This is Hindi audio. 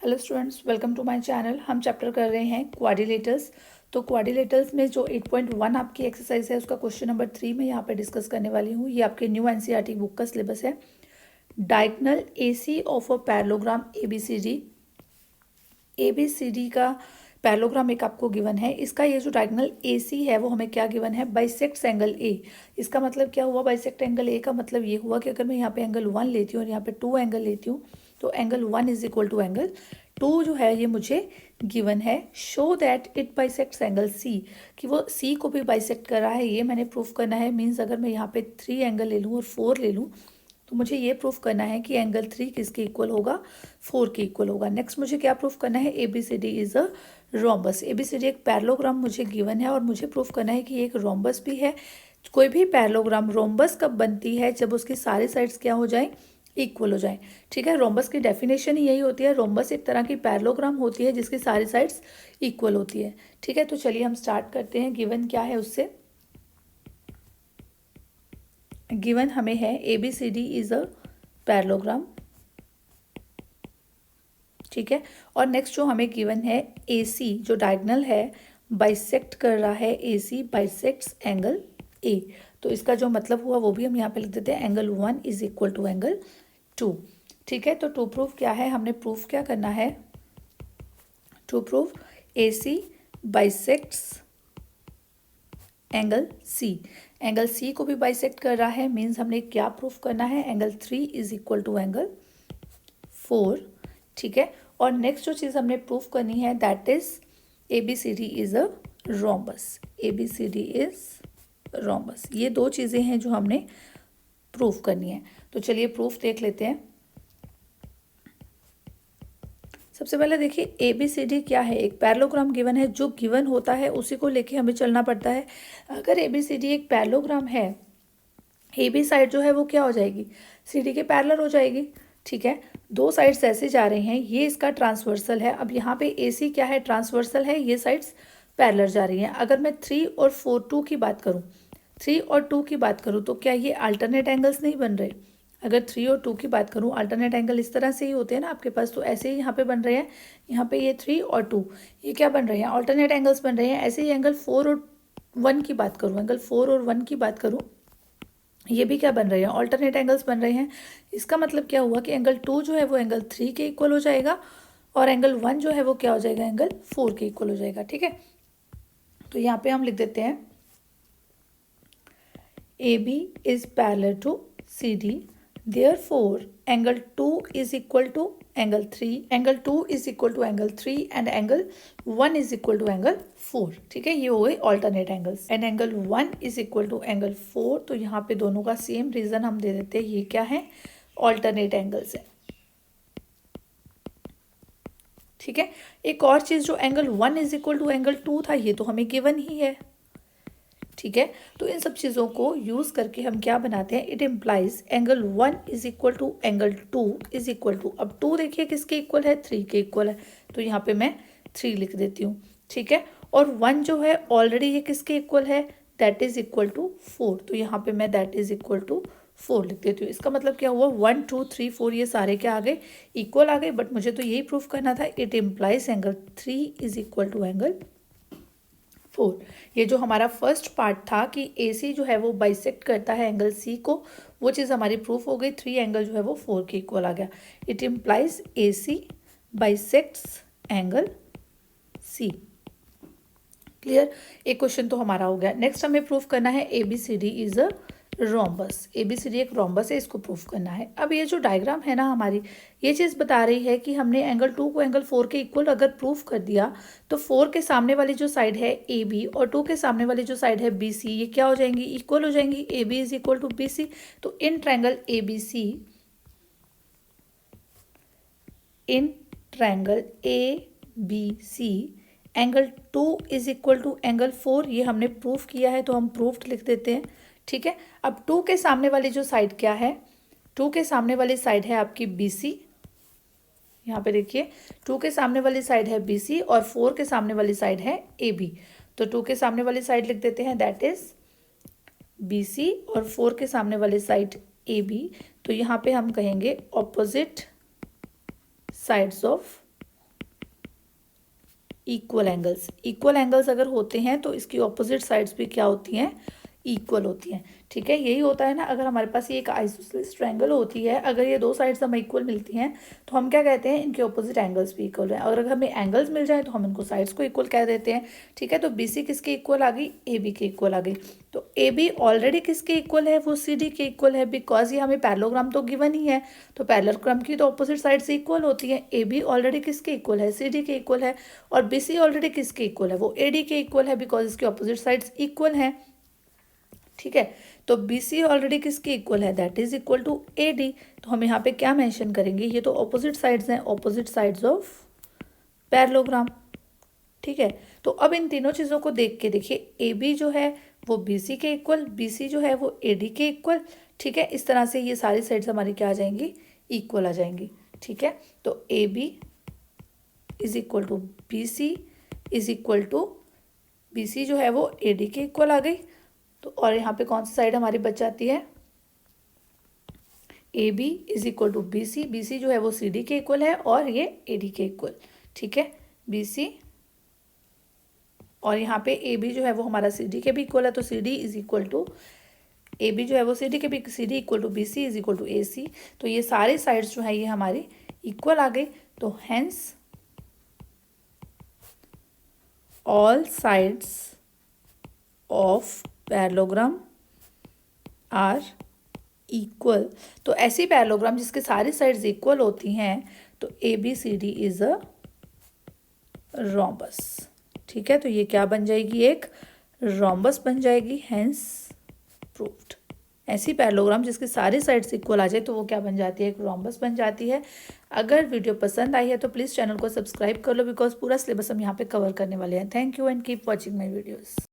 Hello students, welcome to my channel. हम चैप्टर कर रहे हैं क्वाड्रिलेटर्स। तो क्वाड्रिलेटर्स में जो 8.1 आपकी एक्सरसाइज है उसका क्वेश्चन नंबर 3 में यहाँ पे डिस्कस करने वाली हूँ। ये आपके न्यू एनसीईआरटी बुक का सिलेबस है। Diagonal AC of a parallelogram ABCD का पैरेललोग्राम एक आपको गिवन है। इसका ये जो डायगोनल एसी है वो हमें क्या गिवन है, बाइसेक्ट्स एंगल ए। इसका मतलब क्या हुआ, बाइसेक्ट एंगल ए का मतलब ये हुआ कि अगर मैं यहाँ पे एंगल 1 लेती हूँ और यहाँ पे 2 एंगल लेती हूँ तो angle 1 is equal to angle 2 जो है ये मुझे गिवन है। Show that it bisects angle C, कि वो सी को भी बाइसेक्ट कर रहा है, ये मैंने प्रूफ करना है। मीन्स अगर मैं यहाँ पे 3 एंगल ले लूँ और 4 ले लूँ तो मुझे ये प्रूफ करना है कि एंगल 3 किसके इक्वल होगा, 4 के इक्वल होगा। नेक्स्ट मुझे क्या प्रूफ करना है, ABCD is a rhombus. ABCD एक पैरेललोग्राम मुझे गिवन है और मुझे प्रूफ करना है कि एक रोम्बस भी है। कोई भी पैरेललोग्राम रोम्बस कब बनती है, जब उसकी सारे साइड्स क्या हो जाए, इक्वल हो जाए। ठीक है, रोम्बस की डेफिनेशन ही यही होती है। रोम्बस एक तरह की पैरेललोग्राम होती है जिसकी सारी साइड्स इक्वल होती है। ठीक है, तो चलिए हम स्टार्ट करते हैं। गिवन क्या है उससे, गिवन हमें है ABCD इज अ पैरेललोग्राम। ठीक है, और नेक्स्ट जो हमें गिवन है AC जो डायगोनल है बाइसेक्ट कर रहा है, AC बाइसेक्ट्स एंगल A। तो इसका जो मतलब हुआ वो भी हम यहाँ पे लिख देते हैं, angle 1 is equal to angle 2। ठीक है, तो टू प्रूफ क्या है, हमने प्रूफ क्या करना है, to prove AC bisects angle C। Angle C को भी बाइसेक्ट कर रहा है, मीन्स हमने क्या प्रूफ करना है, angle 3 is equal to angle 4। ठीक है, और नेक्स्ट जो चीज़ हमने प्रूफ करनी है that is ABCD is a rhombus. ABCD is rhombus. ये दो चीज़ें हैं जो हमने प्रूफ करनी है। तो चलिए प्रूफ देख लेते हैं। सबसे पहले देखिए ABCD क्या है, एक पैरेललोग्राम गिवन है। जो गिवन होता है उसी को लेके हमें चलना पड़ता है। अगर ABCD एक पैरेललोग्राम है, AB साइड जो है वो क्या हो जाएगी, CD के पैरेलल हो जाएगी। ठीक है, दो साइड्स ऐसे जा रहे हैं, ये इसका ट्रांसवर्सल है। अब यहाँ पे AC क्या है, ट्रांसवर्सल है, ये साइड्स पैरेलल जा रही हैं। अगर मैं 3 और 4 2 की बात करूँ, 3 और 2 की बात करूँ तो क्या ये अल्टरनेट एंगल्स नहीं बन रहे। अगर 3 और 2 की बात करूँ, अल्टरनेट एंगल इस तरह से ही होते हैं ना आपके पास, तो ऐसे ही यहाँ पे बन रहे हैं। यहाँ पे ये 3 और 2 ये क्या बन रहे हैं, अल्टरनेट एंगल्स बन रहे हैं। ऐसे ही एंगल 4 और 1 की बात करूँ, एंगल 4 और 1 की बात करूँ, ये भी क्या बन रहे हैं, अल्टरनेट एंगल्स बन रहे हैं। इसका मतलब क्या हुआ कि एंगल 2 जो है वो एंगल 3 के इक्वल हो जाएगा और एंगल 1 जो है वो क्या हो जाएगा, एंगल 4 के इक्वल हो जाएगा। ठीक है, तो यहाँ पे हम लिख देते हैं AB is parallel to CD, therefore angle 2 is equal to angle 3, angle 2 is equal to angle 3 and angle 1 is equal to angle 4। ठीक है, ये हो गई alternate angles and angle 1 is equal to angle 4। तो यहाँ पे दोनों का सेम रीजन हम दे देते हैं, ये क्या है, alternate angles है। ठीक है, एक और चीज जो angle 1 is equal to angle 2 था, ये तो हमें गिवन ही है। ठीक है, तो इन सब चीज़ों को यूज़ करके हम क्या बनाते हैं, it implies angle 1 is equal to angle 2 is equal to, अब 2 देखिए किसके इक्वल है, 3 के इक्वल है, तो यहाँ पे मैं 3 लिख देती हूँ। ठीक है, और 1 जो है ऑलरेडी ये किसके इक्वल है, दैट इज इक्वल टू 4, तो यहाँ पे मैं दैट इज इक्वल टू 4 लिख देती हूँ। इसका मतलब क्या हुआ, 1 2 3 4 ये सारे क्या आ गए, इक्वल आ गए। बट मुझे तो यही प्रूफ करना था, it implies angle 3 is equal to angle 4। ये जो हमारा फर्स्ट पार्ट था कि AC जो है वो बाइसेक्ट करता है एंगल C को, वो चीज़ हमारी प्रूफ हो गई। 3 एंगल जो है वो 4 के इक्वल आ गया। It implies AC bisects angle C। Clear, एक क्वेश्चन तो हमारा हो गया। नेक्स्ट हमें प्रूफ करना है ABCD is a rhombus. ABCD एक रोम्बस है, इसको प्रूफ करना है। अब ये जो डायग्राम है ना हमारी, ये चीज़ बता रही है कि हमने एंगल 2 को एंगल 4 के इक्वल अगर प्रूफ कर दिया तो 4 के सामने वाली जो साइड है AB और 2 के सामने वाली जो साइड है BC, ये क्या हो जाएंगी, इक्वल हो जाएंगी। AB is equal to BC, तो in triangle ABC, in triangle ABC angle 2 is equal to angle 4, ये हमने प्रूफ किया है तो हम प्रूफ्ड लिख देते हैं। ठीक है, अब 2 के सामने वाली जो साइड क्या है, 2 के सामने वाली साइड है आपकी BC। यहाँ पे देखिए 2 के सामने वाली साइड है BC और 4 के सामने वाली साइड है AB। तो 2 के सामने वाली साइड लिख देते हैं दैट इज BC और 4 के सामने वाली साइड AB। तो यहाँ पे हम कहेंगे opposite sides of equal angles अगर होते हैं तो इसकी ऑपोजिट साइड्स भी क्या होती हैं, इक्वल होती हैं। ठीक है, यही होता है ना, अगर हमारे पास ये एक आइसोसेलेस ट्रायंगल होती है, अगर ये दो साइड्स हमें इक्वल मिलती हैं तो हम क्या कहते हैं, इनके ऑपोजिट एंगल्स भी इक्वल हैं। अगर हमें एंगल्स मिल जाए तो हम इनको साइड्स को इक्वल कह देते हैं। ठीक है, तो BC किसके इक्वल आ गई, AB के इक्वल आ गई। तो AB ऑलरेडी किसके इक्वल है, वो CD के इक्वल है, बिकॉज ये हमें पैरेललोग्राम तो गिवन ही है, तो पैरेललोग्राम की तो ऑपोजिट साइड से इक्वल होती है। AB ऑलरेडी किसके इक्वल है, CD के इक्वल है, और BC ऑलरेडी किसके इक्वल है, वो AD के इक्वल है, बिकॉज इसके ऑपोजिट साइड्स इक्वल हैं। ठीक है, तो BC ऑलरेडी किसके इक्वल है, that is equal to AD। तो हम यहाँ पे क्या मेंशन करेंगे, ये तो ऑपोजिट साइड्स हैं, ऑपोजिट साइड्स ऑफ पैरेललोग्राम। ठीक है, तो अब इन तीनों चीज़ों को देख के देखिए, AB जो है वो BC के इक्वल, BC जो है वो AD के इक्वल। ठीक है, इस तरह से ये सारी साइड्स हमारी क्या आ जाएंगी, इक्वल आ जाएंगी। ठीक है, तो AB is equal to BC is equal to, BC जो है वो AD के इक्वल आ गई। तो और यहाँ पे कौन सी साइड हमारी बच जाती है, AB is equal to BC, BC जो है वो CD के इक्वल है और ये AD के इक्वल। ठीक है, BC और यहाँ पे AB जो है वो हमारा CD के भी इक्वल है, तो CD is equal to, AB जो है वो CD के भी, CD equal to BC is equal to AC। तो ये सारे साइड्स जो है ये हमारी इक्वल आ गई। तो hence all sides of parallelogram are equal. तो ऐसी पैरेललोग्राम जिसके सारी साइड्स इक्वल होती हैं तो ABCD इज अ रोम्बस। ठीक है, तो ये क्या बन जाएगी, एक रोम्बस बन जाएगी, हेंस प्रूव्ड। ऐसी पैरेललोग्राम जिसके सारी साइड्स इक्वल आ जाए तो वो क्या बन जाती है, एक रोम्बस बन जाती है। अगर वीडियो पसंद आई है तो प्लीज़ चैनल को सब्सक्राइब कर लो, बिकॉज पूरा सिलेबस हम यहाँ पे कवर करने वाले हैं। Thank you and keep watching my videos.